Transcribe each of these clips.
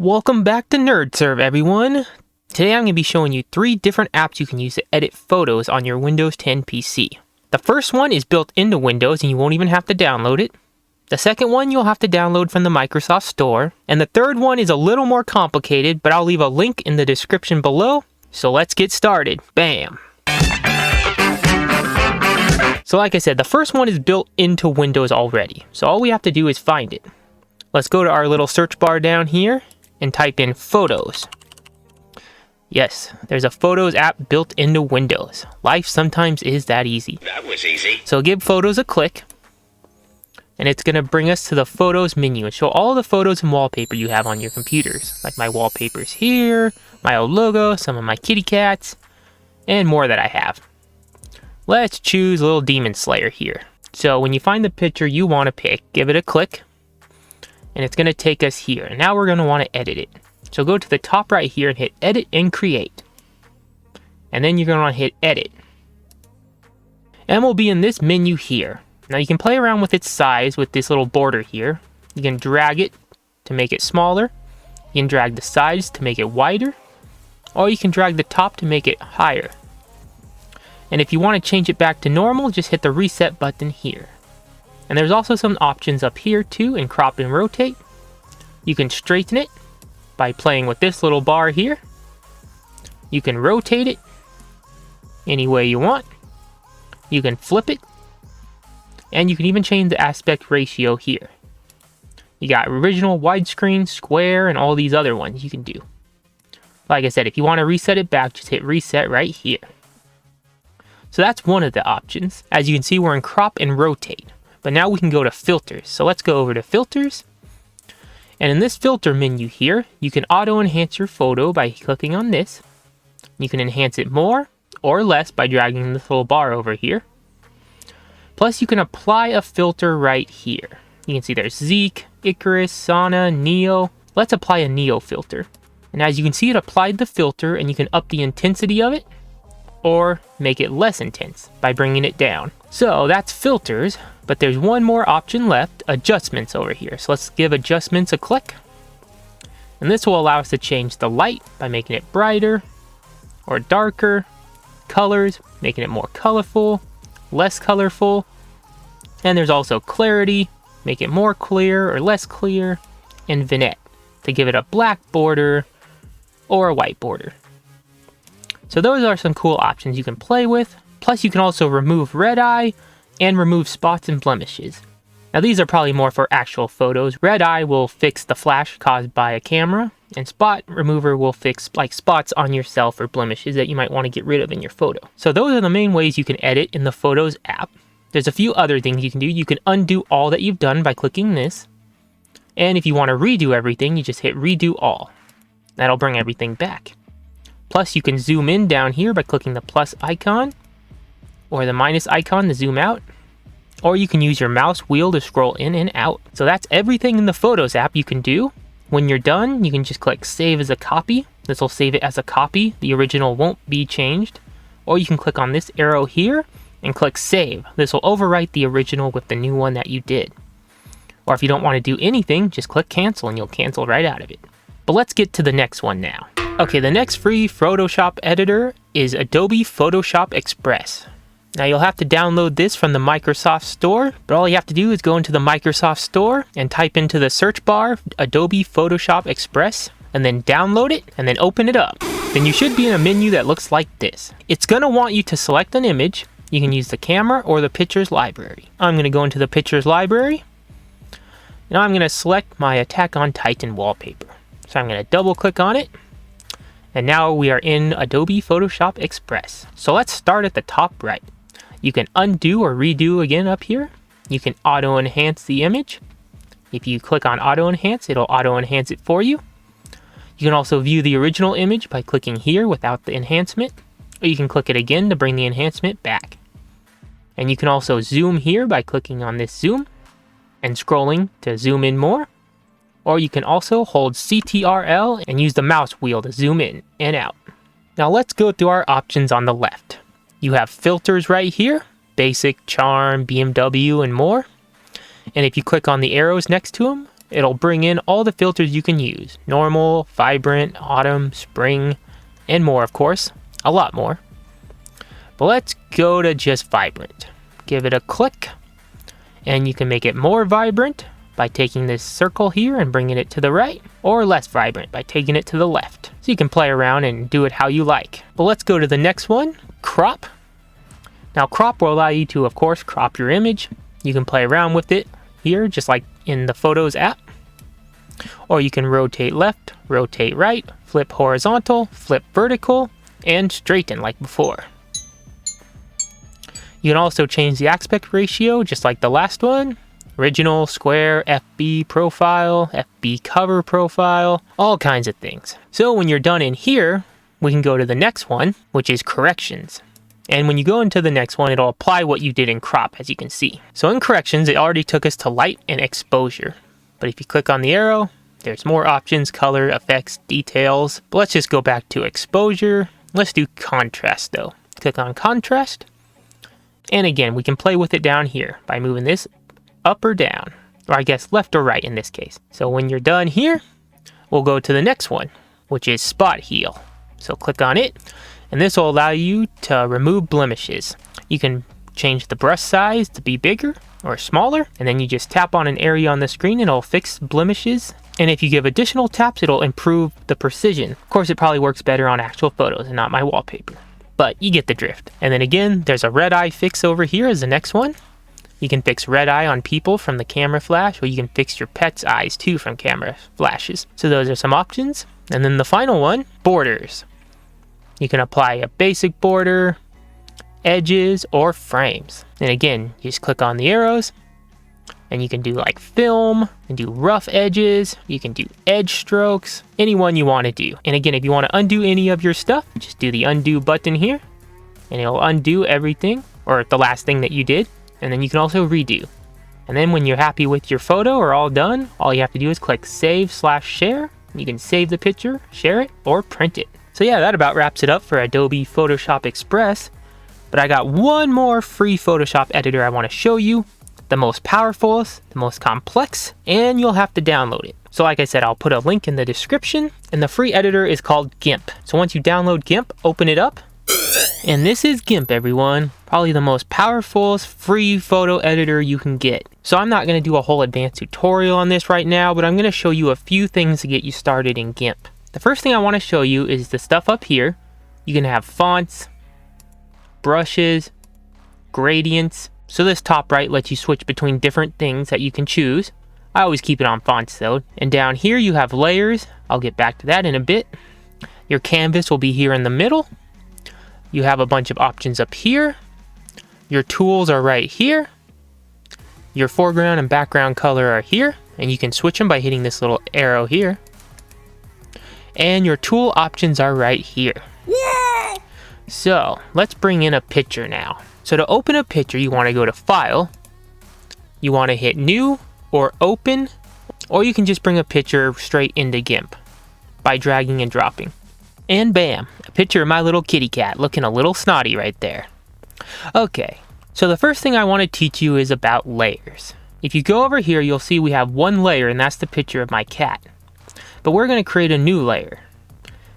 Welcome back to NerdServ, everyone. Today I'm going to be showing you 3 different apps you can use to edit photos on your Windows 10 PC. The first one is built into Windows and you won't even have to download it. The second one you'll have to download from the Microsoft Store. And the third one is a little more complicated, but I'll leave a link in the description below. So let's get started. Bam! So like I said, the first one is built into Windows already. So all we have to do is find it. Let's go to our little search bar down here and type in Photos. Yes, there's a Photos app built into Windows. Life sometimes is that easy. That was easy. So give Photos a click, and it's going to bring us to the Photos menu and show all the photos and wallpaper you have on your computers. Like my wallpapers here, my old logo, some of my kitty cats, and more that I have. Let's choose a little Demon Slayer here. So when you find the picture you want to pick, give it a click, and it's going to take us here. And now we're going to want to edit it. So go to the top right here and hit Edit and Create. And then you're going to want to hit Edit. And we'll be in this menu here. Now you can play around with its size with this little border here. You can drag it to make it smaller. You can drag the sides to make it wider. Or you can drag the top to make it higher. And if you want to change it back to normal, just hit the Reset button here. And there's also some options up here too in Crop and Rotate. You can straighten it by playing with this little bar here. You can rotate it any way you want. You can flip it. And you can even change the aspect ratio here. You got original, widescreen, square, and all these other ones you can do. Like I said, if you want to reset it back, just hit Reset right here. So that's one of the options. As you can see, we're in Crop and Rotate. But now we can go to Filters. So let's go over to Filters. And in this filter menu here, you can auto enhance your photo by clicking on this. You can enhance it more or less by dragging this little bar over here. Plus you can apply a filter right here. You can see there's Zeke, Icarus, Sana, Neo. Let's apply a Neo filter. And as you can see, it applied the filter, and you can up the intensity of it or make it less intense by bringing it down. So that's filters, but there's one more option left, adjustments over here. So let's give adjustments a click. And this will allow us to change the light by making it brighter or darker, colors, making it more colorful, less colorful. And there's also clarity, make it more clear or less clear, and vignette to give it a black border or a white border. So those are some cool options you can play with. Plus you can also remove red eye and remove spots and blemishes. Now these are probably more for actual photos. Red eye will fix the flash caused by a camera, and spot remover will fix like spots on yourself or blemishes that you might want to get rid of in your photo. So those are the main ways you can edit in the Photos app. There's a few other things you can do. You can undo all that you've done by clicking this. And if you want to redo everything, you just hit Redo All. That'll bring everything back. Plus you can zoom in down here by clicking the plus icon or the minus icon to zoom out. Or you can use your mouse wheel to scroll in and out. So that's everything in the Photos app you can do. When you're done, you can just click Save as a Copy. This will save it as a copy. The original won't be changed. Or you can click on this arrow here and click Save. This will overwrite the original with the new one that you did. Or if you don't want to do anything, just click Cancel and you'll cancel right out of it. But let's get to the next one now. Okay, the next free Photoshop editor is Adobe Photoshop Express. Now you'll have to download this from the Microsoft Store, but all you have to do is go into the Microsoft Store and type into the search bar Adobe Photoshop Express, and then download it, and then open it up. Then you should be in a menu that looks like this. It's going to want you to select an image. You can use the camera or the pictures library. I'm going to go into the pictures library. Now I'm going to select my Attack on Titan wallpaper. So I'm going to double click on it. And now we are in Adobe Photoshop Express. So let's start at the top right. You can undo or redo again up here. You can auto enhance the image. If you click on auto enhance, it'll auto enhance it for you. You can also view the original image by clicking here without the enhancement. Or you can click it again to bring the enhancement back. And you can also zoom here by clicking on this zoom and scrolling to zoom in more. Or you can also hold CTRL and use the mouse wheel to zoom in and out. Now let's go through our options on the left. You have filters right here, basic, charm, BMW, and more. And if you click on the arrows next to them, it'll bring in all the filters you can use. Normal, vibrant, autumn, spring, and more, of course. A lot more. But let's go to just vibrant. Give it a click, and you can make it more vibrant by taking this circle here and bringing it to the right, or less vibrant by taking it to the left. So you can play around and do it how you like. But let's go to the next one, crop. Now crop will allow you to, of course, crop your image. You can play around with it here, just like in the Photos app. Or you can rotate left, rotate right, flip horizontal, flip vertical, and straighten like before. You can also change the aspect ratio, just like the last one. Original, square, FB profile, FB cover profile, all kinds of things. So when you're done in here, we can go to the next one, which is corrections. And when you go into the next one, it'll apply what you did in crop, as you can see. So in corrections, it already took us to light and exposure. But if you click on the arrow, there's more options, color, effects, details. But let's just go back to exposure. Let's do contrast though. Click on contrast. And again, we can play with it down here by moving this up or down, or I guess left or right in this case. So when you're done here, we'll go to the next one, which is spot heal. So click on it, and this will allow you to remove blemishes. You can change the brush size to be bigger or smaller, and then you just tap on an area on the screen and it'll fix blemishes. And if you give additional taps, it'll improve the precision. Of course, it probably works better on actual photos and not my wallpaper, but you get the drift. And then again, there's a red eye fix over here as the next one. You can fix red eye on people from the camera flash, or you can fix your pet's eyes too from camera flashes. So those are some options. And then the final one, borders. You can apply a basic border, edges, or frames. And again, you just click on the arrows, and you can do like film, and do rough edges, you can do edge strokes, any one you want to do. And again, if you want to undo any of your stuff, just do the undo button here, and it'll undo everything, or the last thing that you did. And then you can also redo. And then when you're happy with your photo or all done, all you have to do is click save/share. You can save the picture, share it, or print it. So yeah, that about wraps it up for Adobe Photoshop Express. But I got one more free Photoshop editor I want to show you. The most powerful, the most complex, and you'll have to download it. So like I said, I'll put a link in the description, and the free editor is called Gimp. So once you download Gimp, open it up. And this is Gimp, everyone. Probably the most powerful free photo editor you can get. So I'm not going to do a whole advanced tutorial on this right now, but I'm going to show you a few things to get you started in Gimp. The first thing I want to show you is the stuff up here. You can have fonts, brushes, gradients. So this top right lets you switch between different things that you can choose. I always keep it on fonts though. And down here you have layers. I'll get back to that in a bit. Your canvas will be here in the middle. You have a bunch of options up here. Your tools are right here. Your foreground and background color are here, and you can switch them by hitting this little arrow here. And your tool options are right here. Yeah! So let's bring in a picture now. So to open a picture, you want to go to File. You want to hit New or Open, or you can just bring a picture straight into Gimp by dragging and dropping. And bam, a picture of my little kitty cat looking a little snotty right there. Okay, so the first thing I want to teach you is about layers. If you go over here, you'll see we have one layer, and that's the picture of my cat. But we're going to create a new layer.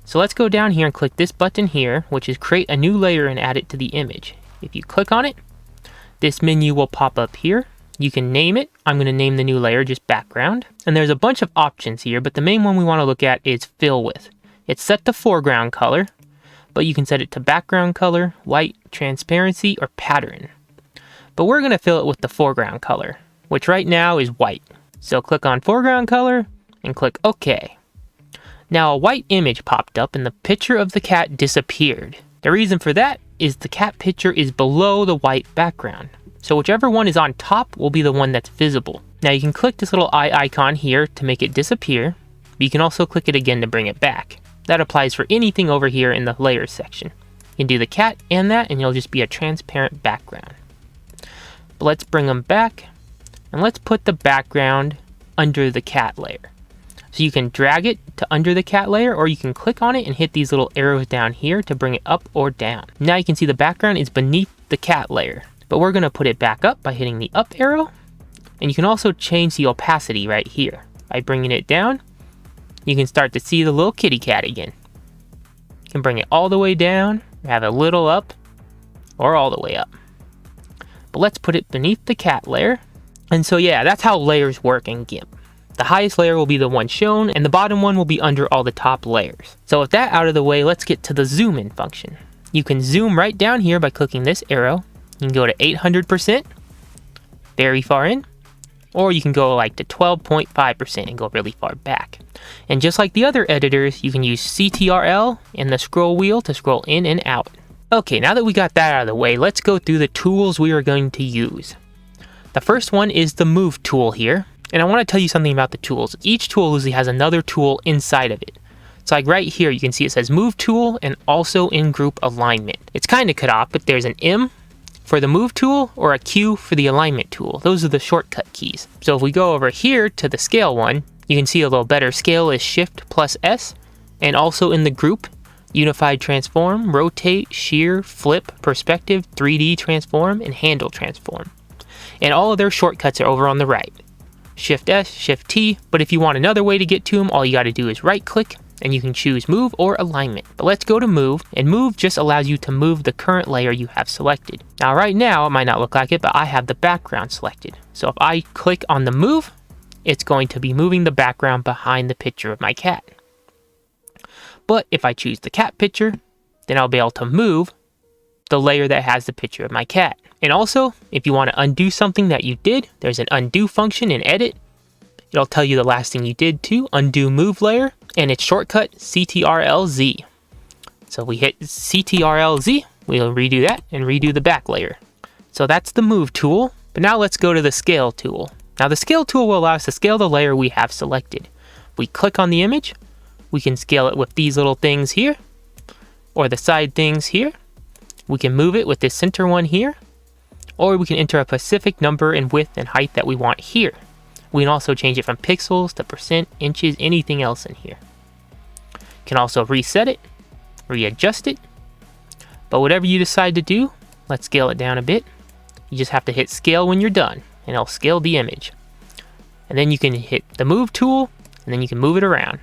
So let's go down here and click this button here, which is create a new layer and add it to the image. If you click on it, this menu will pop up here. You can name it. I'm going to name the new layer just background. And there's a bunch of options here, but the main one we want to look at is fill with. It's set to foreground color, but you can set it to background color, white, transparency, or pattern. But we're going to fill it with the foreground color, which right now is white. So click on foreground color and click OK. Now a white image popped up and the picture of the cat disappeared. The reason for that is the cat picture is below the white background. So whichever one is on top will be the one that's visible. Now you can click this little eye icon here to make it disappear, but you can also click it again to bring it back. That applies for anything over here in the layers section. You can do the cat and that, and it'll just be a transparent background. But let's bring them back, and let's put the background under the cat layer. So you can drag it to under the cat layer, or you can click on it and hit these little arrows down here to bring it up or down. Now you can see the background is beneath the cat layer, but we're going to put it back up by hitting the up arrow, and you can also change the opacity right here. by bringing it down, you can start to see the little kitty cat again. You can bring it all the way down, have a little up, or all the way up. But let's put it beneath the cat layer. And so yeah, that's how layers work in Gimp. The highest layer will be the one shown, and the bottom one will be under all the top layers. So with that out of the way, let's get to the zoom in function. You can zoom right down here by clicking this arrow. You can go to 800%, very far in, or you can go like to 12.5% and go really far back. And just like the other editors, you can use CTRL and the scroll wheel to scroll in and out. Okay, now that we got that out of the way, let's go through the tools we are going to use. The first one is the move tool here. And I want to tell you something about the tools. Each tool usually has another tool inside of it. So like right here, you can see it says move tool and also in group alignment. It's kind of cut off, but there's an M for the move tool or a Q for the alignment tool. Those are the shortcut keys. So if we go over here to the scale one, you can see a little better scale is Shift plus S, and also in the group, unified transform, rotate, shear, flip, perspective, 3D transform, and handle transform. And all of their shortcuts are over on the right. Shift S, Shift T, but if you want another way to get to them, all you got to do is right click and you can choose move or alignment. But let's go to move, and move just allows you to move the current layer you have selected. Now right now, it might not look like it, but I have the background selected. So if I click on the move, it's going to be moving the background behind the picture of my cat. But if I choose the cat picture, then I'll be able to move the layer that has the picture of my cat. And also, if you want to undo something that you did, there's an undo function in edit. It'll tell you the last thing you did too, undo move layer, and it's shortcut CTRL-Z. So we hit CTRL-Z, we'll redo that and redo the back layer. So that's the move tool, but now let's go to the scale tool. Now the scale tool will allow us to scale the layer we have selected. We click on the image, we can scale it with these little things here, or the side things here. We can move it with this center one here, or we can enter a specific number in width and height that we want here. We can also change it from pixels to percent, inches, anything else in here. Can also reset it, readjust it, but whatever you decide to do, let's scale it down a bit. You just have to hit scale when you're done, and it'll scale the image. And then you can hit the move tool, and then you can move it around.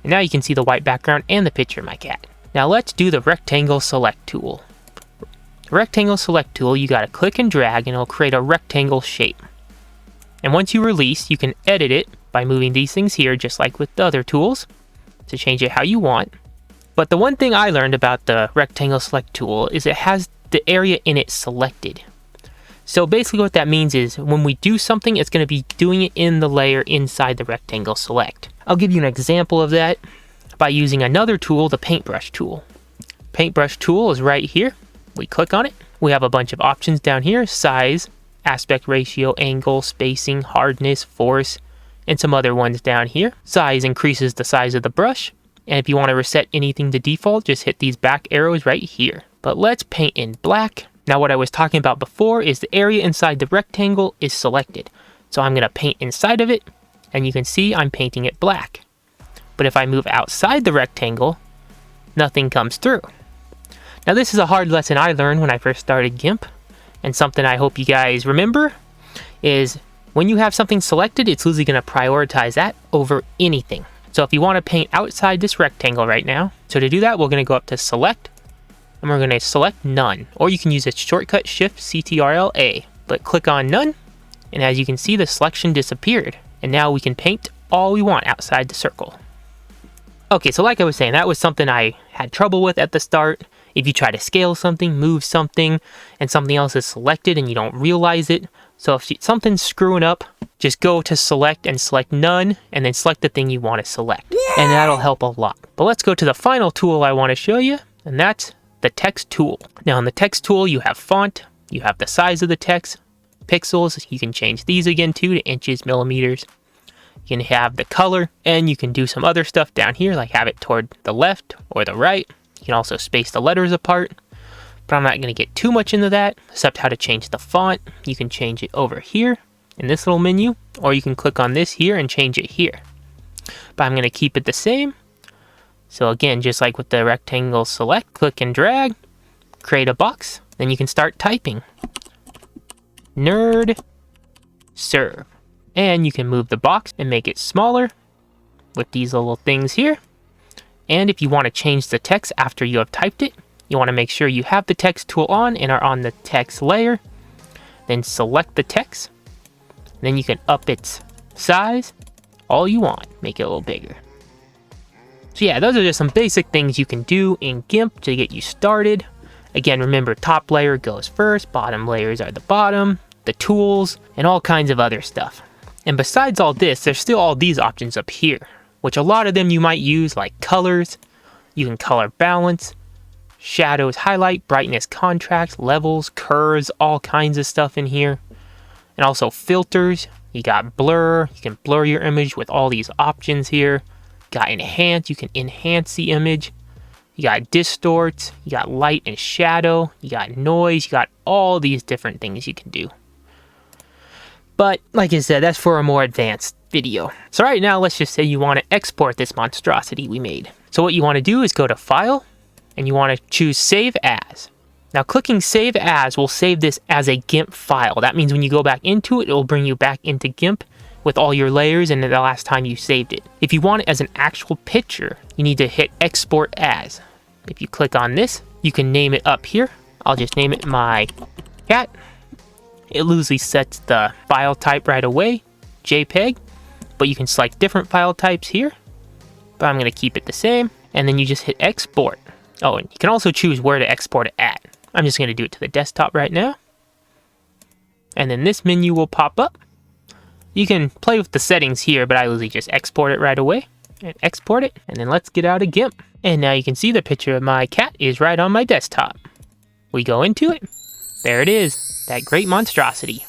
And now you can see the white background and the picture of my cat. Now let's do the rectangle select tool. The rectangle select tool, you gotta click and drag and it'll create a rectangle shape. And once you release, you can edit it by moving these things here, just like with the other tools, to change it how you want. But the one thing I learned about the rectangle select tool is it has the area in it selected. So basically what that means is when we do something, it's gonna be doing it in the layer inside the rectangle select. I'll give you an example of that by using another tool, the paintbrush tool. Paintbrush tool is right here. We click on it. We have a bunch of options down here, size, aspect ratio, angle, spacing, hardness, force, and some other ones down here. Size increases the size of the brush. And if you want to reset anything to default, just hit these back arrows right here. But let's paint in black. Now what I was talking about before is the area inside the rectangle is selected. So I'm going to paint inside of it, and you can see I'm painting it black. But if I move outside the rectangle, nothing comes through. Now this is a hard lesson I learned when I first started Gimp, and something I hope you guys remember is when you have something selected, it's usually going to prioritize that over anything. So if you want to paint outside this rectangle right now, so to do that, we're going to go up to select, and we're going to select none, or you can use a shortcut Shift CTRL-A, but click on none, and as you can see, the selection disappeared, and now we can paint all we want outside the circle. Okay, so like I was saying, that was something I had trouble with at the start. If you try to scale something, move something, and something else is selected and you don't realize it. So if something's screwing up, just go to select and select none, and then select the thing you want to select. Yay! And that'll help a lot. But let's go to the final tool I want to show you, and that's the text tool. Now in the text tool, you have font, you have the size of the text, pixels, you can change these again too to inches, millimeters. You can have the color, and you can do some other stuff down here, like have it toward the left or the right. You can also space the letters apart, but I'm not going to get too much into that, except how to change the font. You can change it over here in this little menu, or you can click on this here and change it here. But I'm going to keep it the same. So again, just like with the rectangle select, click and drag, create a box, then you can start typing. NerdServ. And you can move the box and make it smaller with these little things here. And if you want to change the text after you have typed it, you want to make sure you have the text tool on and are on the text layer. Then select the text. Then you can up its size all you want. Make it a little bigger. So yeah, those are just some basic things you can do in Gimp to get you started. Again, remember, top layer goes first, bottom layers are the bottom, the tools, and all kinds of other stuff. And besides all this, there's still all these options up here, which a lot of them you might use, like colors. You can color balance, shadows, highlight, brightness, contrast, levels, curves, all kinds of stuff in here. And also filters. You got blur, you can blur your image with all these options here. You got enhance, you can enhance the image. You got distort, you got light and shadow, you got noise, you got all these different things you can do. But like I said, that's for a more advanced video. So right now, let's just say you want to export this monstrosity we made. So what you want to do is go to File, and you want to choose Save As. Now clicking Save As will save this as a Gimp file. That means when you go back into it, it will bring you back into Gimp with all your layers and the last time you saved it. If you want it as an actual picture, you need to hit Export As. If you click on this, you can name it up here. I'll just name it my cat. It loosely sets the file type right away, JPEG, but you can select different file types here, but I'm gonna keep it the same, and then you just hit Export. Oh, and you can also choose where to export it at. I'm just gonna do it to the desktop right now. And then this menu will pop up. You can play with the settings here, but I usually just export it right away. And export it, and then let's get out of Gimp. And now you can see the picture of my cat is right on my desktop. We go into it. There it is, that great monstrosity.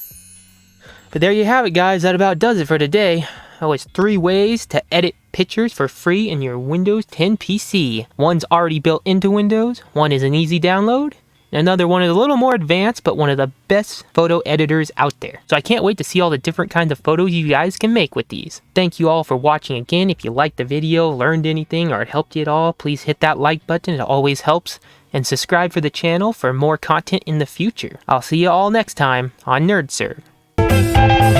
But there you have it, guys. That about does it for today. Oh, it's 3 ways to edit pictures for free in your Windows 10 PC. One's already built into Windows, one is an easy download, and another one is a little more advanced, but one of the best photo editors out there. So I can't wait to see all the different kinds of photos you guys can make with these. Thank you all for watching again. If you liked the video, learned anything, or it helped you at all, please hit that like button. It always helps. And subscribe for the channel for more content in the future. I'll see you all next time on NerdServ.